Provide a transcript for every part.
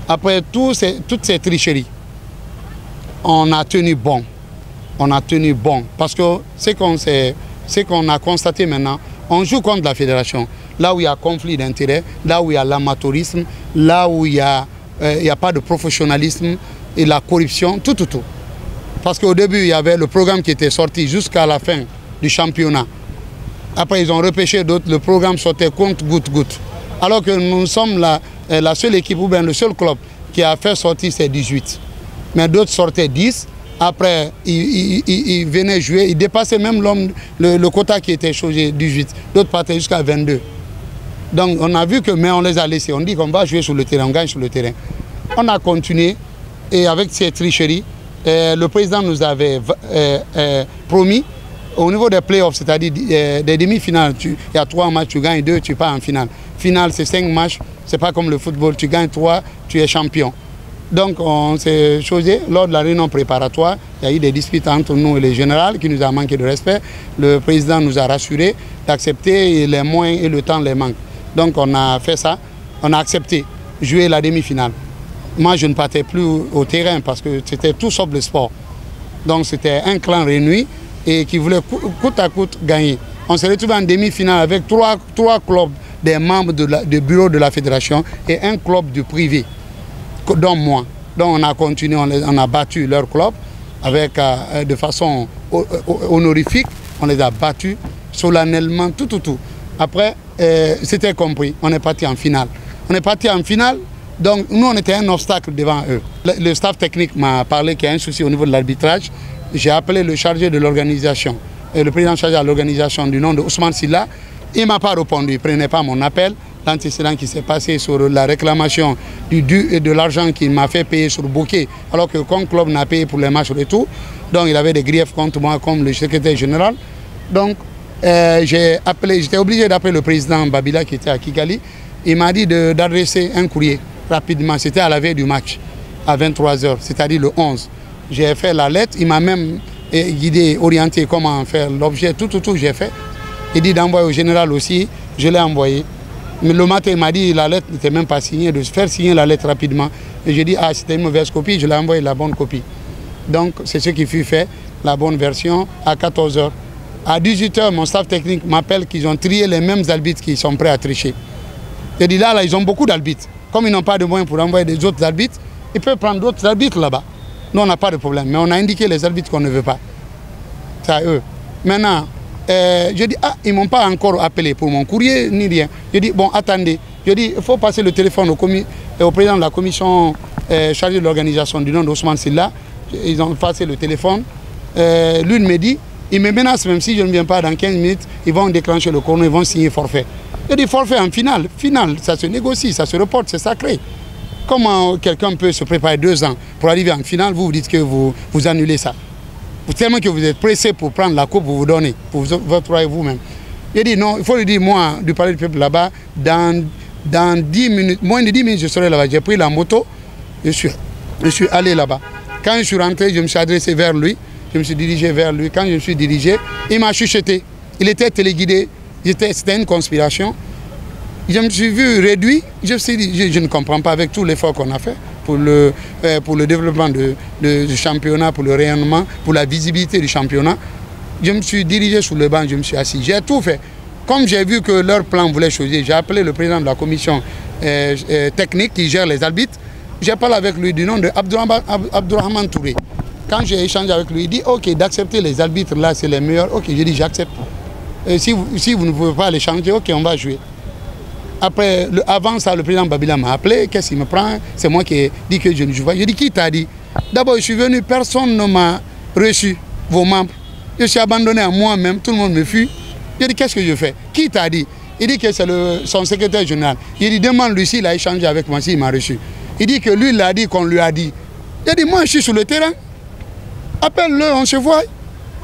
Après toutes ces tricheries, on a tenu bon. On a tenu bon. Parce que ce qu'on a constaté maintenant, on joue contre la fédération. Là où il y a conflit d'intérêts, là où il y a l'amateurisme, là où il n'y a pas de professionnalisme et la corruption, tout. Parce qu'au début, il y avait le programme qui était sorti jusqu'à la fin du championnat. Après, ils ont repêché d'autres, le programme sortait compte goutte. Alors que nous sommes la seule équipe ou bien le seul club qui a fait sortir ces 18. Mais d'autres sortaient 10. Après, ils venaient jouer, ils dépassaient même le quota qui était changé 18. D'autres partaient jusqu'à 22. Donc on a vu que, mais on les a laissés. On dit qu'on va jouer sur le terrain, on gagne sur le terrain. On a continué et avec ces tricheries, le président nous avait promis au niveau des playoffs, c'est-à-dire des demi-finales, il y a 3 matchs, tu gagnes 2, tu pars en finale. Finale, c'est 5 matchs, c'est pas comme le football, tu gagnes 3, tu es champion. Donc on s'est choisi, lors de la réunion préparatoire, il y a eu des disputes entre nous et les générales qui nous a manqué de respect. Le président nous a rassuré d'accepter et les moyens et le temps les manquent. Donc on a fait ça, on a accepté jouer la demi-finale. Moi je ne partais plus au terrain parce que c'était tout sauf le sport. Donc c'était un clan réuni et qui voulait coûte à coûte gagner. On s'est retrouvé en demi-finale avec trois clubs des membres du bureau de la fédération et un club du privé, dont moi. Donc on a continué, on a battu leur club avec, de façon honorifique, on les a battus solennellement, tout. Après, c'était compris, on est parti en finale. On est parti en finale, donc nous on était un obstacle devant eux. Le staff technique m'a parlé qu'il y a un souci au niveau de l'arbitrage. J'ai appelé le chargé de l'organisation, le président chargé de l'organisation du nom de Ousmane Silla. Il ne m'a pas répondu, il ne prenait pas mon appel. L'antécédent qui s'est passé sur la réclamation du dû et de l'argent qu'il m'a fait payer sur bouquet, alors que comme club n'a payé pour les matchs et tout. Donc il avait des griefs contre moi comme le secrétaire général. Donc j'étais obligé d'appeler le président Babila qui était à Kigali. Il m'a dit d'adresser un courrier rapidement. C'était à la veille du match, à 23 h, c'est-à-dire le 11. J'ai fait la lettre, il m'a même guidé, orienté comment faire l'objet, tout j'ai fait. Il dit d'envoyer au général aussi, je l'ai envoyé. Mais le matin, il m'a dit la lettre n'était même pas signée, de faire signer la lettre rapidement. Et j'ai dit, ah, c'était une mauvaise copie, je l'ai envoyé la bonne copie. Donc, c'est ce qui fut fait, la bonne version, à 14 h. À 18 h, mon staff technique m'appelle qu'ils ont trié les mêmes arbitres qui sont prêts à tricher. J'ai dit, là, ils ont beaucoup d'arbitres. Comme ils n'ont pas de moyens pour envoyer des autres arbitres, ils peuvent prendre d'autres arbitres là-bas. Nous, on n'a pas de problème, mais on a indiqué les arbitres qu'on ne veut pas. C'est à eux. Maintenant, je dis, ah, ils ne m'ont pas encore appelé pour mon courrier, ni rien. Je dis, bon, attendez. Je dis, il faut passer le téléphone au président de la commission chargée de l'organisation du nom d'Ousmane Silla. Ils ont passé le téléphone. Lui me dit, il me menace, même si je ne viens pas dans 15 minutes, ils vont déclencher le chrono, ils vont signer forfait. Je dis, forfait en finale. Finale, ça se négocie, ça se reporte, c'est sacré. Comment quelqu'un peut se préparer 2 ans pour arriver en finale, vous dites que vous annulez ça. Tellement que vous êtes pressé pour prendre la coupe, vous donnez, pour votre vous-même. Il dit non, il faut lui dire, moi, du palais du peuple là-bas, dans 10 minutes, moins de 10 minutes, je serai là-bas. J'ai pris la moto, je suis allé là-bas. Quand je suis rentré, je me suis adressé vers lui, je me suis dirigé vers lui. Quand je me suis dirigé, il m'a chuchoté. Il était téléguidé, c'était une conspiration. Je me suis vu réduit, je me suis dit, je ne comprends pas avec tout l'effort qu'on a fait pour le développement du championnat, pour le rayonnement, pour la visibilité du championnat. Je me suis dirigé sur le banc, je me suis assis. J'ai tout fait. Comme j'ai vu que leur plan voulait choisir, j'ai appelé le président de la commission technique qui gère les arbitres. J'ai parlé avec lui du nom de Abdourahmane Touré. Quand j'ai échangé avec lui, il dit ok, d'accepter les arbitres là, c'est les meilleurs. Ok, j'ai dit j'accepte. Si vous ne pouvez pas les changer, ok, on va jouer. Après, avant ça, le président Babila m'a appelé. Qu'est-ce qu'il me prend? C'est moi qui ai dit que je ne joue pas. Je dis, qui t'a dit? D'abord, je suis venu, personne ne m'a reçu, vos membres. Je suis abandonné à moi-même, tout le monde me fuit. Je dis, qu'est-ce que je fais? Qui t'a dit? Il dit que c'est son secrétaire général. Il dit, demande-lui s'il a échangé avec moi, s'il m'a reçu. Il dit que lui, il a dit qu'on lui a dit. Je dis, moi, je suis sur le terrain. Appelle-le, on se voit.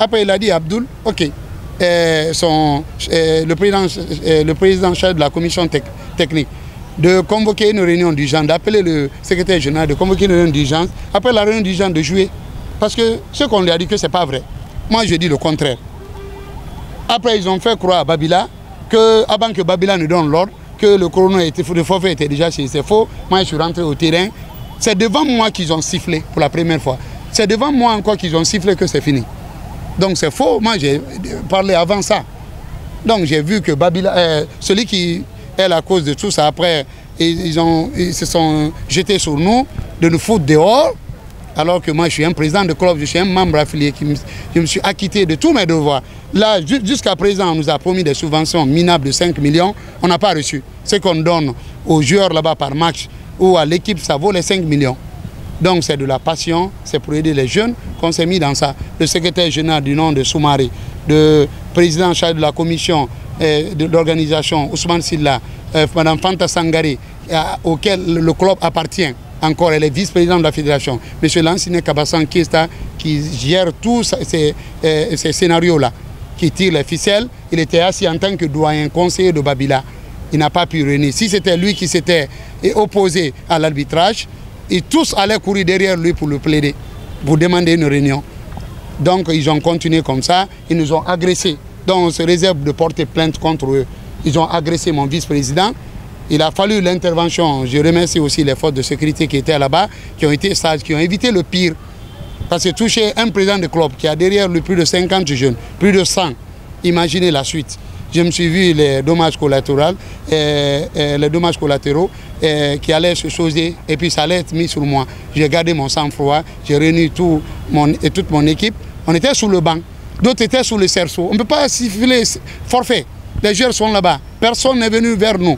Après, il a dit, Abdoul, ok. Le président chef de la commission technique de convoquer une réunion d'urgence, d'appeler le secrétaire général, de convoquer une réunion d'urgence, après la réunion d'urgence de jouer. Parce que ce qu'on lui a dit que ce n'est pas vrai. Moi, je dis le contraire. Après, ils ont fait croire à Babila que, avant que Babila nous donne l'ordre, que le chrono était faux, le forfait était déjà signé. C'est faux. Moi, je suis rentré au terrain. C'est devant moi qu'ils ont sifflé pour la première fois. C'est devant moi encore qu'ils ont sifflé que c'est fini. Donc c'est faux. Moi, j'ai parlé avant ça. Donc j'ai vu que Babila, celui qui est la cause de tout ça, après, ils se sont jetés sur nous, de nous foutre dehors. Alors que moi, je suis un président de club, je suis un membre affilié, je me suis acquitté de tous mes devoirs. Là, jusqu'à présent, on nous a promis des subventions minables de 5 millions, on n'a pas reçu. Ce qu'on donne aux joueurs là-bas par match ou à l'équipe, ça vaut les 5 millions. Donc c'est de la passion, c'est pour aider les jeunes qu'on s'est mis dans ça. Le secrétaire général du nom de Soumaré, le président chargé de la commission d'organisation, Ousmane Silla, Mme Fanta Sangaré, auquel le club appartient. Encore, elle est vice-présidente de la fédération. M. Lansine Kabassan qui gère tous ces scénarios-là, qui tire les ficelles. Il était assis en tant que doyen conseiller de Babila. Il n'a pas pu réunir. Si c'était lui qui s'était opposé à l'arbitrage, et tous allaient courir derrière lui pour le plaider, pour demander une réunion. Donc ils ont continué comme ça, ils nous ont agressés. Donc on se réserve de porter plainte contre eux. Ils ont agressé mon vice-président. Il a fallu l'intervention. Je remercie aussi les forces de sécurité qui étaient là-bas, qui ont été sages, qui ont évité le pire. Parce que toucher un président de club qui a derrière lui plus de 50 jeunes, plus de 100, imaginez la suite. Je me suis vu les dommages collatéraux, qui allaient se choisir et puis ça allait être mis sur moi. J'ai gardé mon sang-froid, j'ai réuni toute mon équipe. On était sous le banc, d'autres étaient sous le cerceau. On ne peut pas siffler forfait. Les joueurs sont là-bas, personne n'est venu vers nous.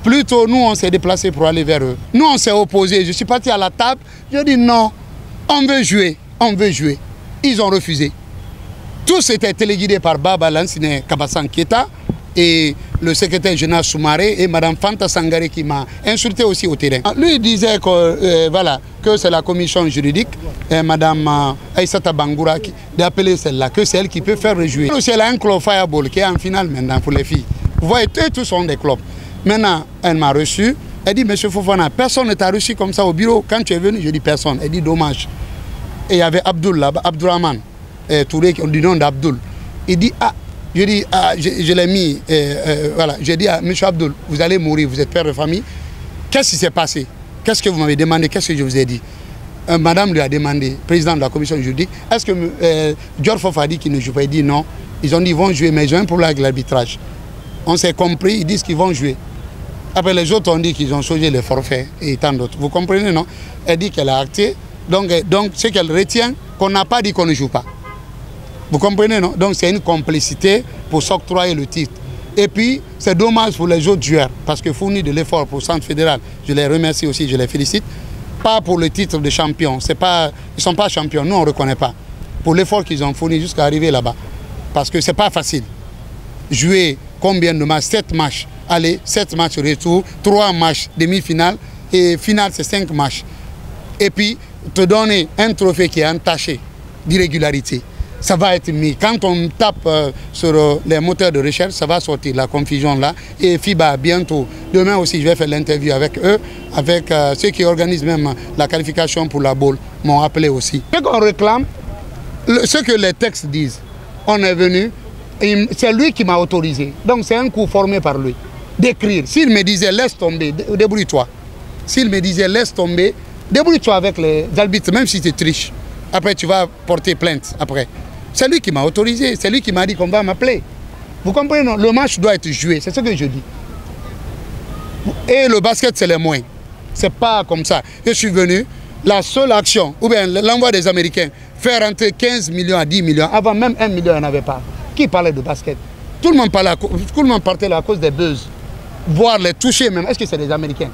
Plutôt, nous, on s'est déplacés pour aller vers eux. Nous, on s'est opposés. Je suis parti à la table. J'ai dit non, on veut jouer, on veut jouer. Ils ont refusé. Tous étaient téléguidés par Baba Lansine Kabassan Keita et le secrétaire général Soumaré et Mme Fanta Sangaré qui m'a insulté aussi au terrain. Lui, il disait que, voilà, que c'est la commission juridique, Mme Aïssata Bangoura, d'appeler celle-là, que c'est elle qui peut faire rejouer. Elle a un club Fireball qui est en finale maintenant pour les filles. Vous voyez, eux tous sont des clubs. Maintenant, elle m'a reçu. Elle dit, monsieur Fofana, personne ne t'a reçu comme ça au bureau. Quand tu es venu, je dis personne. Elle dit, dommage. Et il y avait Abdoul là-bas, Abdourahman, Touré, du nom d'Abdoul. Il dit, ah, je dis, ah, je l'ai mis, voilà. J'ai dit à monsieur Abdoul, vous allez mourir, vous êtes père de famille. Qu'est-ce qui s'est passé? Qu'est-ce que vous m'avez demandé? Qu'est-ce que je vous ai dit? Madame lui a demandé, président de la commission juridique, est-ce que Dior Fof a dit qu'il ne joue pas? Il dit non. Ils ont dit, ils vont jouer, mais ils ont un problème avec l'arbitrage. On s'est compris, ils disent qu'ils vont jouer. Après, les autres ont dit qu'ils ont changé les forfaits et tant d'autres. Vous comprenez, non? Elle dit qu'elle a acté. Donc ce qu'elle retient, qu'on n'a pas dit qu'on ne joue pas. Vous comprenez, non? Donc c'est une complicité pour s'octroyer le titre. Et puis, c'est dommage pour les autres joueurs, parce que fournir de l'effort pour le centre fédéral, je les remercie aussi, je les félicite. Pas pour le titre de champion. Ils ne sont pas champions, nous on ne reconnaît pas. Pour l'effort qu'ils ont fourni jusqu'à arriver là-bas. Parce que ce n'est pas facile. Jouer combien de matchs? 7 matchs. Allez, 7 matchs retour, 3 matchs demi-finale et finale c'est 5 matchs. Et puis te donner un trophée qui est entaché d'irrégularité. Ça va être mis. Quand on tape sur les moteurs de recherche, ça va sortir la confusion là. Et FIBA bientôt. Demain aussi, je vais faire l'interview avec eux, avec ceux qui organisent même la qualification pour la bowl, m'ont appelé aussi. Ce qu'on réclame, ce que les textes disent, on est venu. C'est lui qui m'a autorisé. Donc c'est un coup formé par lui. D'écrire. S'il me disait laisse tomber, débrouille-toi. S'il me disait laisse tomber, débrouille-toi avec les arbitres, même si tu triches. Après tu vas porter plainte. Après. C'est lui qui m'a autorisé. C'est lui qui m'a dit qu'on va m'appeler. Vous comprenez, non? Le match doit être joué. C'est ce que je dis. Et le basket, c'est les moyens. C'est pas comme ça. Je suis venu, la seule action, ou bien l'envoi des Américains, faire rentrer 15 millions à 10 millions. Avant même 1 million, il n'y en avait pas. Qui parlait de basket? Tout le monde partait là à cause des buzz. Voir les toucher même. Est-ce que c'est des Américains?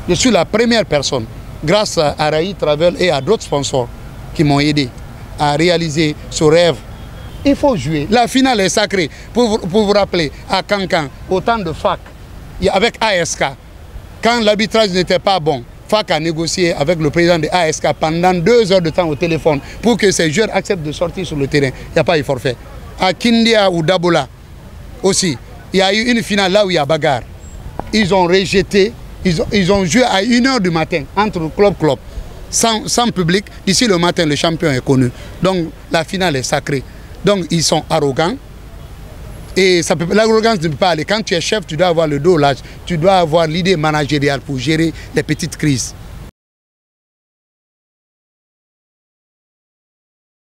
Je suis la première personne, grâce à Raï Travel et à d'autres sponsors qui m'ont aidé à réaliser ce rêve. Il faut jouer. La finale est sacrée. Pour vous rappeler, à Cancan, au temps de FAC, avec ASK, quand l'arbitrage n'était pas bon, FAC a négocié avec le président de ASK pendant 2 heures de temps au téléphone pour que ces joueurs acceptent de sortir sur le terrain. Il n'y a pas eu forfait. À Kindia ou Dabola aussi, il y a eu une finale là où il y a bagarre. Ils ont rejeté, ils ont joué à 1 h du matin entre club, sans public. D'ici le matin, le champion est connu. Donc la finale est sacrée. Donc ils sont arrogants. Et l'arrogance ne peut pas aller. Quand tu es chef, tu dois avoir le dos large. Tu dois avoir l'idée managériale pour gérer les petites crises.